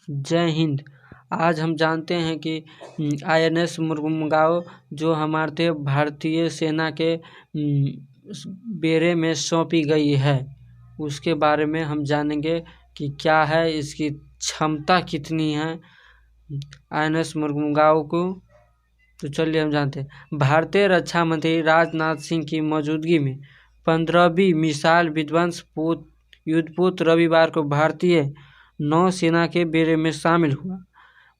जय हिंद। आज हम जानते हैं कि INS मुरमुगाओ जो हमारे भारतीय सेना के बेड़े में सौंपी गई है, उसके बारे में हम जानेंगे कि क्या है, इसकी क्षमता कितनी है INS मुरमुगाओ को। तो चलिए हम जानते हैं। भारतीय रक्षा मंत्री राजनाथ सिंह की मौजूदगी में 15वीं मिसाइल विध्वंस युद्धपोत रविवार को भारतीय नौसेना के बेड़े में शामिल हुआ।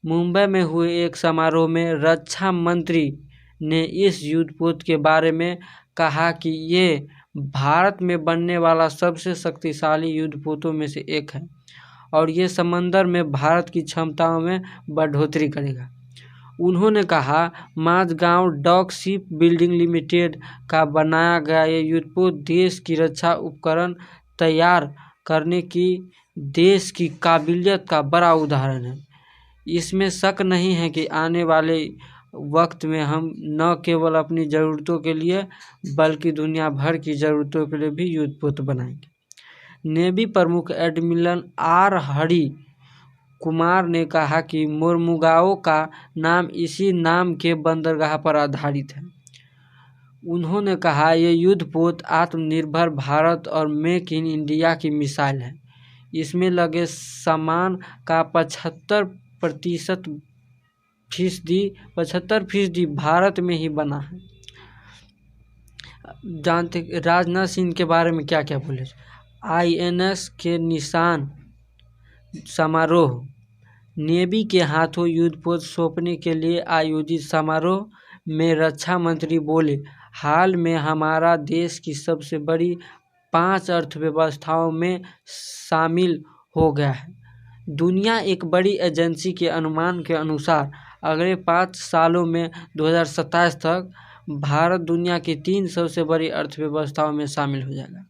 मुंबई में हुए एक समारोह में रक्षा मंत्री ने इस युद्धपोत के बारे में कहा कि ये भारत में बनने वाला सबसे शक्तिशाली युद्धपोतों में से एक है और ये समंदर में भारत की क्षमताओं में बढ़ोतरी करेगा। उन्होंने कहा, Mazagon dock ship building limited का बनाया गया ये युद्धपोत देश की रक्षा उपकरण तैयार करने की देश की काबिलियत का बड़ा उदाहरण है। इसमें शक नहीं है कि आने वाले वक्त में हम न केवल अपनी ज़रूरतों के लिए बल्कि दुनिया भर की ज़रूरतों के लिए भी युद्धपोत बनाएंगे। नेवी प्रमुख एडमिरल आर हरि कुमार ने कहा कि मुरमुगाओ का नाम इसी नाम के बंदरगाह पर आधारित है। उन्होंने कहा, ये युद्धपोत आत्मनिर्भर भारत और मेक इन इंडिया की मिसाइल है। इसमें लगे सामान का 75% भारत में ही बना है। जानते राजनाथ सिंह के बारे में क्या क्या बोले। INS के निशान समारोह। नेवी के हाथों युद्धपोत सौंपने के लिए आयोजित समारोह में रक्षा मंत्री बोले, हाल में हमारा देश की सबसे बड़ी 5 अर्थव्यवस्थाओं में शामिल हो गया है। दुनिया एक बड़ी एजेंसी के अनुमान के अनुसार अगले 5 सालों में 2027 तक भारत दुनिया की 3 सबसे बड़ी अर्थव्यवस्थाओं में शामिल हो जाएगा।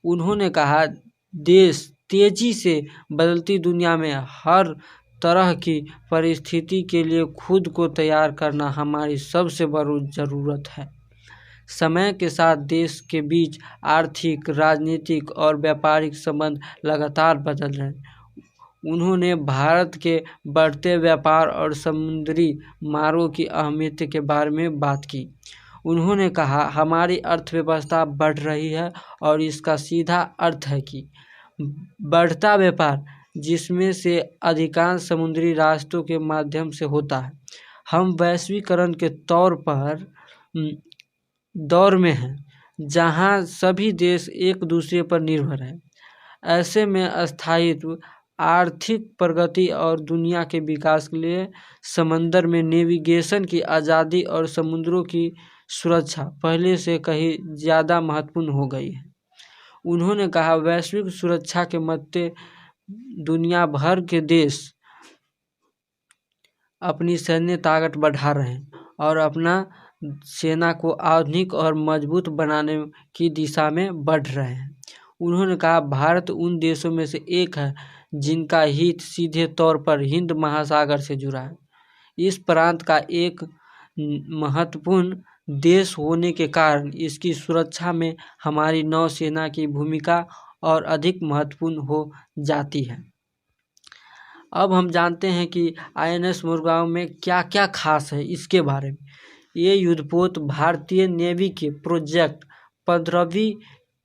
उन्होंने कहा, देश तेजी से बदलती दुनिया में हर तरह की परिस्थिति के लिए खुद को तैयार करना हमारी सबसे बड़ी ज़रूरत है। समय के साथ देश के बीच आर्थिक, राजनीतिक और व्यापारिक संबंध लगातार बदल रहे हैं। उन्होंने भारत के बढ़ते व्यापार और समुद्री मार्गों की अहमियत के बारे में बात की। उन्होंने कहा, हमारी अर्थव्यवस्था बढ़ रही है और इसका सीधा अर्थ है कि बढ़ता व्यापार, जिसमें से अधिकांश समुद्री रास्तों के माध्यम से होता है। हम वैश्वीकरण के दौर में हैं, जहां सभी देश एक दूसरे पर निर्भर हैं। ऐसे में स्थायित्व, आर्थिक प्रगति और दुनिया के विकास के लिए समंदर में नेविगेशन की आज़ादी और समुद्रों की सुरक्षा पहले से कहीं ज़्यादा महत्वपूर्ण हो गई है। उन्होंने कहा, वैश्विक सुरक्षा के मद्दे दुनिया भर के देश अपनी सैन्य ताकत बढ़ा रहे हैं और अपना सेना को आधुनिक और मजबूत बनाने की दिशा में बढ़ रहे हैं। उन्होंने कहा, भारत उन देशों में से एक है जिनका हित सीधे तौर पर हिंद महासागर से जुड़ा है। इस प्रांत का एक महत्वपूर्ण देश होने के कारण इसकी सुरक्षा में हमारी नौसेना की भूमिका और अधिक महत्वपूर्ण हो जाती है। अब हम जानते हैं कि INS मुरमुगाओ में क्या क्या खास है इसके बारे में। ये युद्धपोत भारतीय नेवी के प्रोजेक्ट 15वीं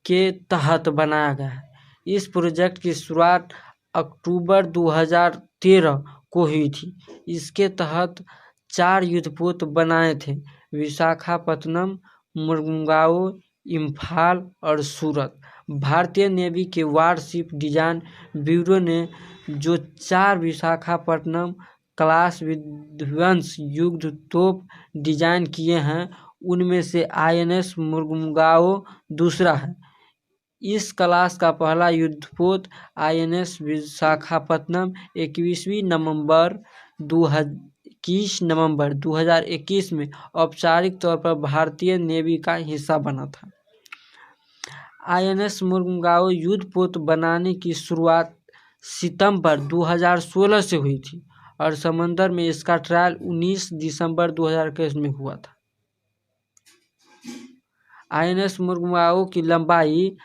के तहत बनाया गया है। इस प्रोजेक्ट की शुरुआत अक्टूबर 2013 को हुई थी। इसके तहत 4 युद्धपोत बनाए थे, विशाखापत्तनम, मुरमुगाओ, इम्फाल और सूरत। भारतीय नेवी के वारशिप डिजाइन ब्यूरो ने जो 4 विशाखापत्तनम क्लास विध्वंस युद्ध तोप डिजाइन किए हैं, उनमें से INS मुरमुगाओ दूसरा है। इस क्लास का पहला युद्धपोत INS विशाखापत्तनम 21 नवंबर 2021 में औपचारिक तौर पर भारतीय नेवी का हिस्सा बना था। INS मुरमुगाओ युद्धपोत बनाने की शुरुआत सितंबर 2016 से हुई थी और समंदर में इसका ट्रायल 19 दिसंबर 2021 में हुआ था। INS मुरमुगाओ की लंबाई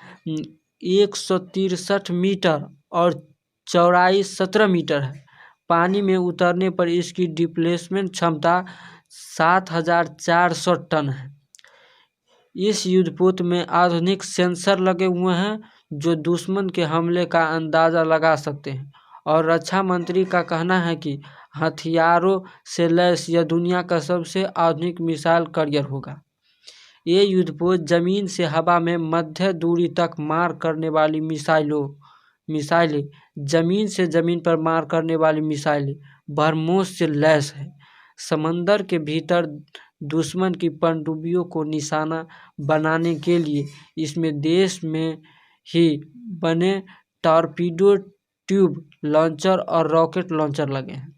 163 मीटर और चौड़ाई 17 मीटर है। पानी में उतरने पर इसकी डिप्लेसमेंट क्षमता 7,400 टन है। इस युद्धपोत में आधुनिक सेंसर लगे हुए हैं जो दुश्मन के हमले का अंदाज़ा लगा सकते हैं, और रक्षा मंत्री का कहना है कि हथियारों से लैस यह दुनिया का सबसे आधुनिक मिसाइल कैरियर होगा। ये युद्धपोत जमीन से हवा में मध्य दूरी तक मार करने वाली मिसाइलें जमीन से जमीन पर मार करने वाली मिसाइलें बरमोस से लैस है। समंदर के भीतर दुश्मन की पनडुब्बियों को निशाना बनाने के लिए इसमें देश में ही बने टॉर्पीडो ट्यूब लॉन्चर और रॉकेट लॉन्चर लगे हैं।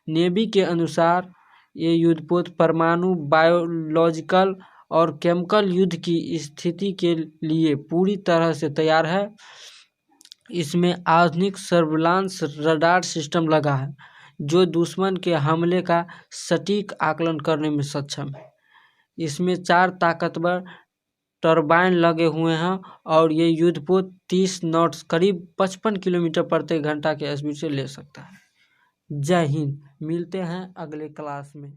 नेवी के अनुसार ये युद्धपोत परमाणु, बायोलॉजिकल और केमिकल युद्ध की स्थिति के लिए पूरी तरह से तैयार है। इसमें आधुनिक सर्विलांस रडार सिस्टम लगा है जो दुश्मन के हमले का सटीक आकलन करने में सक्षम है। इसमें 4 ताकतवर टरबाइन लगे हुए हैं और ये युद्धपोत 30 नॉट्स करीब 55 किलोमीटर प्रति घंटा के स्पीड से ले सकता है। जय हिंद। मिलते हैं अगले क्लास में।